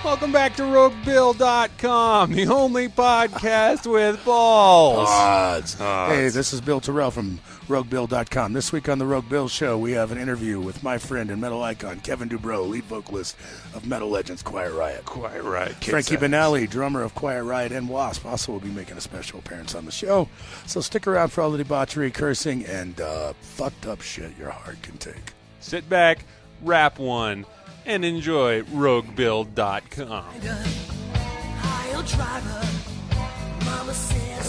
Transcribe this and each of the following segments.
Welcome back to RogueBill.com, the only podcast with balls. Odds. Hey, this is Bill Terrell from RogueBill.com. This week on the Rogue Bill Show, we have an interview with my friend and metal icon, Kevin DuBrow, lead vocalist of metal legends Quiet Riot. Quiet Riot. Frankie Benelli, drummer of Quiet Riot and Wasp, also will be making a special appearance on the show. So stick around for all the debauchery, cursing, and fucked up shit your heart can take. Sit back, rap one, and enjoy RogueBill.com.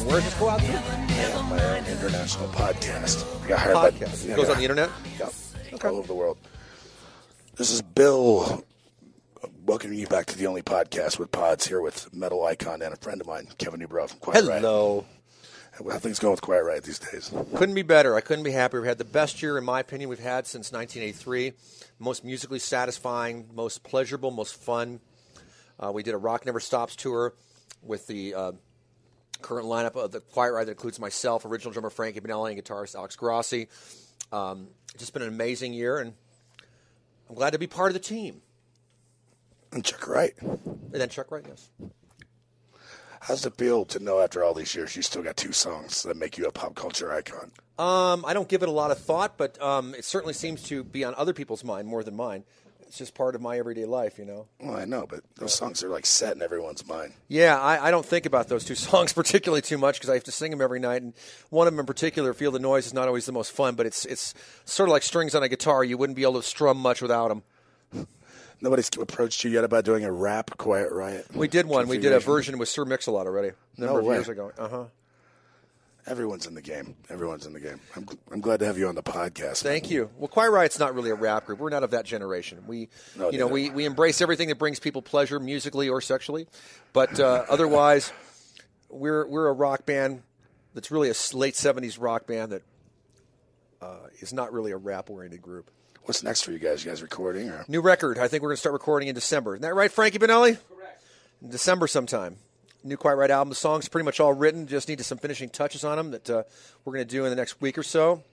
Where's this go out to? Yeah, my own international podcast. We got hired Podcast. by, It goes on the internet? Yep. Okay. All over the world. This is Bill welcoming you back to the only podcast with pods here with metal icon and a friend of mine, Kevin DuBrow from Quiet Riot. Hello. How things going with Quiet Riot these days? Couldn't be better. I couldn't be happier. We've had the best year, in my opinion, we've had since 1983. Most musically satisfying, most pleasurable, most fun. We did a Rock Never Stops tour with the current lineup of the Quiet Riot that includes myself, original drummer Frankie Benelli, and guitarist Alex Grossi. Just been an amazing year, and I'm glad to be part of the team. And Chuck Wright. And then Chuck Wright, yes. How's it feel to know after all these years you still got two songs that make you a pop culture icon? I don't give it a lot of thought, but it certainly seems to be on other people's mind more than mine. It's just part of my everyday life, you know. Well, I know, but those songs are like set in everyone's mind. Yeah, I don't think about those two songs particularly too much because I have to sing them every night. And one of them in particular, Feel the Noise, is not always the most fun, but it's sort of like strings on a guitar. You wouldn't be able to strum much without them. Nobody's approached you yet about doing a rap Quiet Riot? We did one. We did a version with Sir Mix-a-Lot already a number of years ago. Uh-huh. Everyone's in the game. Everyone's in the game. I'm glad to have you on the podcast. Thank you. Well, Quiet Riot's not really a rap group. We're not of that generation. We embrace everything that brings people pleasure, musically or sexually. But otherwise, we're a rock band that's really a late '70s rock band that is not really a rap-oriented group. What's next for you guys? You guys recording? Or? New record. I think we're going to start recording in December. Isn't that right, Frankie Benelli? Correct. In December sometime. New Quiet Riot album. The songs pretty much all written. Just need some finishing touches on them that we're going to do in the next week or so.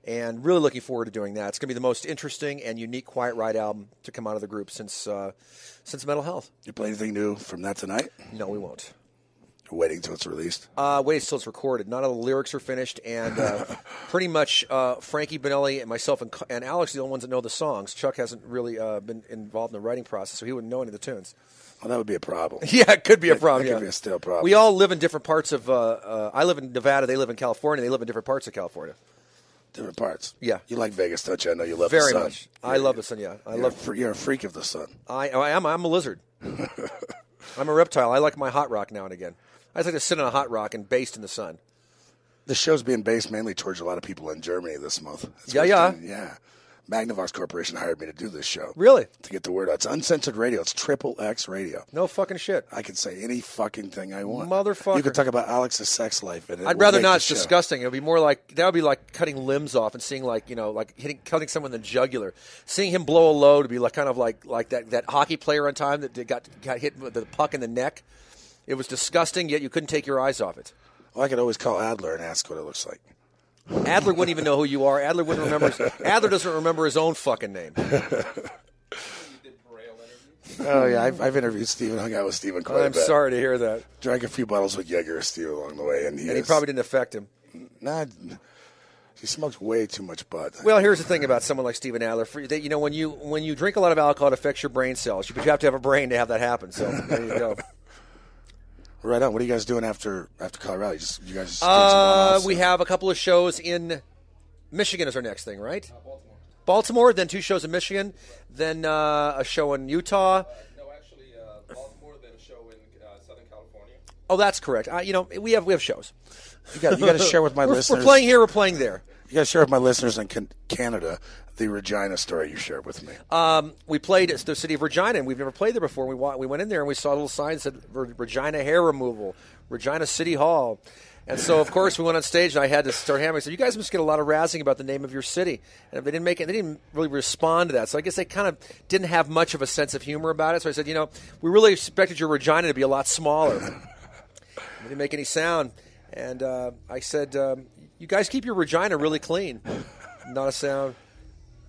And really looking forward to doing that. It's going to be the most interesting and unique Quiet Riot album to come out of the group since Mental Health. You play anything new from that tonight? No, we won't. You're waiting until it's released? Wait until it's recorded. None of the lyrics are finished. And pretty much Frankie Benelli and myself and Alex are the only ones that know the songs. Chuck hasn't really been involved in the writing process, so he wouldn't know any of the tunes. Well, that would be a problem. Yeah, it could be a problem. That could be a still problem. We all live in different parts of. I live in Nevada. They live in California. They live in different parts of California. Different parts. Yeah. You like Vegas, don't you? I know you love the sun. Very much. I love the sun. Yeah, You're a freak of the sun. I am. I'm a lizard. I'm a reptile. I like my hot rock now and again. I just like to sit on a hot rock and baste in the sun. The show's being based mainly towards a lot of people in Germany this month. Yeah. Magnavox Corporation hired me to do this show. Really? To get the word out. It's uncensored radio. It's triple X radio. No fucking shit. I can say any fucking thing I want. Motherfucker. You can talk about Alex's sex life. And I'd rather not. It's disgusting. It would be more like, that would be like cutting limbs off and seeing cutting someone in the jugular. Seeing him blow a load would be like kind of like that hockey player on time that got hit with the puck in the neck. It was disgusting, yet you couldn't take your eyes off it. Well, I could always call Adler and ask what it looks like. Adler wouldn't even know who you are. Adler wouldn't remember. Adler doesn't remember his own fucking name. Oh yeah, I've interviewed Steven. Hung out with Steven quite a bit. I'm sorry to hear that. Drank a few bottles with Jaeger or Steve along the way, and he probably didn't affect him. Nah, he smokes way too much bud. Well, here's the thing about someone like Steven Adler. When you drink a lot of alcohol, it affects your brain cells. But you have to have a brain to have that happen. So there you go. Right on. What are you guys doing after Colorado? You guys just we have a couple of shows in Michigan is our next thing, right? Baltimore, then 2 shows in Michigan, then a show in Utah. No, actually, Baltimore, then a show in Southern California. Oh, that's correct. We have shows. You got to share with my listeners. We're playing here. We're playing there. You got to share with my listeners in Canada the Regina story you shared with me. We played at the city of Regina, and we've never played there before. We went in there, and we saw a little sign that said Regina Hair Removal, Regina City Hall. And so, of course, we went on stage, and I had to start hammering. I said, you guys must get a lot of razzing about the name of your city. And if they didn't really respond to that. So I guess they kind of didn't have much of a sense of humor about it. So I said, we really expected your Regina to be a lot smaller. They didn't make any sound. And I said, you guys keep your Regina really clean. Not a sound.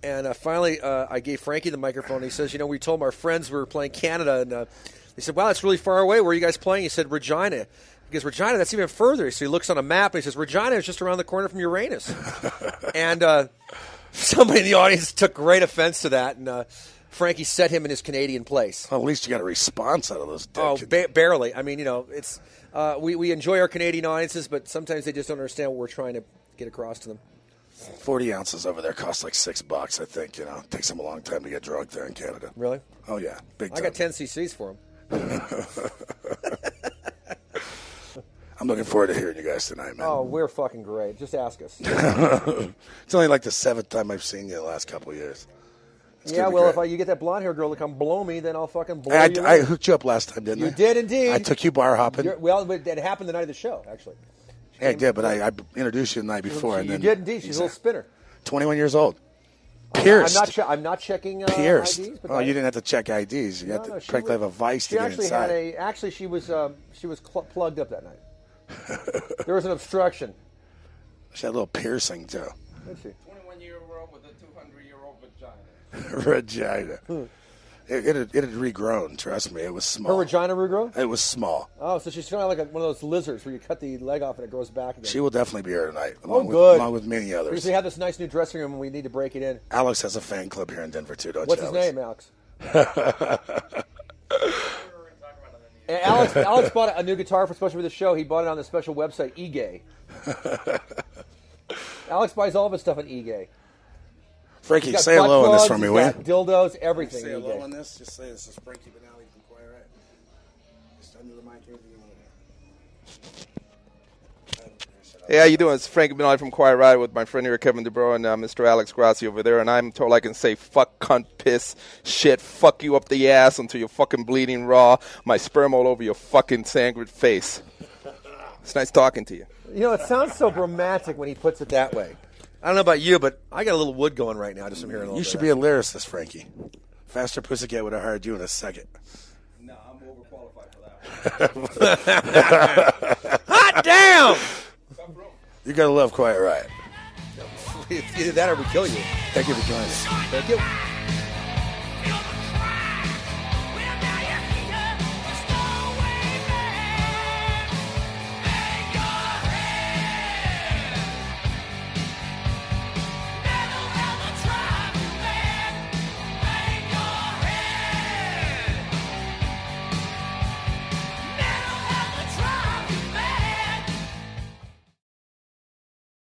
And finally, I gave Frankie the microphone. And he says, we told our friends we were playing Canada, and He said, wow, that's really far away. Where are you guys playing? He said, Regina. He goes, Regina, that's even further. So he looks on a map and he says, Regina is just around the corner from Uranus. And somebody in the audience took great offense to that, and Frankie set him in his Canadian place. Well, at least you got a response out of those. Barely. I mean, it's we enjoy our Canadian audiences, but sometimes they just don't understand what we're trying to get across to them. 40 ounces over there costs like $6, I think. It takes them a long time to get drunk there in Canada. Really? Oh, yeah. Big time. I got 10 cc's for them. I'm looking forward to hearing you guys tonight, man. Oh, we're fucking great. Just ask us. It's only like the 7th time I've seen you the last couple of years. Yeah, well, if you get that blonde hair girl to come blow me, then I'll fucking blow you. I hooked you up last time, didn't I? You did indeed. I took you bar hopping. But it happened the night of the show, actually. Yeah, I did, but I introduced you the night before. You did indeed. She's a little spinner. 21 years old. Pierced. I'm not checking Pierced. IDs. But you didn't have to check IDs. You had to practically have a vice to get inside. Actually, she was plugged up that night. There was an obstruction. She had a little piercing, too. Let's see. 21-year-old with a 200-year-old vagina. Regina. It had regrown, trust me. It was small. Her vagina regrown? It was small. Oh, so she's kind of like one of those lizards where you cut the leg off and it grows back again. She will definitely be here tonight, good. along with many others. Because we have this nice new dressing room and we need to break it in. Alex has a fan club here in Denver, too, don't What's you, his name, Alex? Alex bought a new guitar especially for the show. He bought it on the special website, eGay. Alex buys all of his stuff on eGay. Frankie, say hello on this for me, will you? Dildos, everything. Say hello on this. Just say this is Frankie Benally from Quiet Riot. Just under the mic, anything you want to do. Hey, how you doing? It's Frankie Benally from Quiet Riot with my friend here, Kevin DuBrow, and Mr. Alex Grassi over there. And I'm told I can say fuck, cunt, piss, shit, fuck you up the ass until you're fucking bleeding raw, my sperm all over your fucking sanguine face. It's nice talking to you. You know, it sounds so romantic when he puts it that way. I don't know about you, but I got a little wood going right now just from hearing a little You bit should be a lyricist, Frankie. Faster Pussycat would have hired you in a second. No, I'm overqualified for that. Hot damn! You got to love Quiet Riot. Either that or we kill you. Thank you for joining us. Thank you.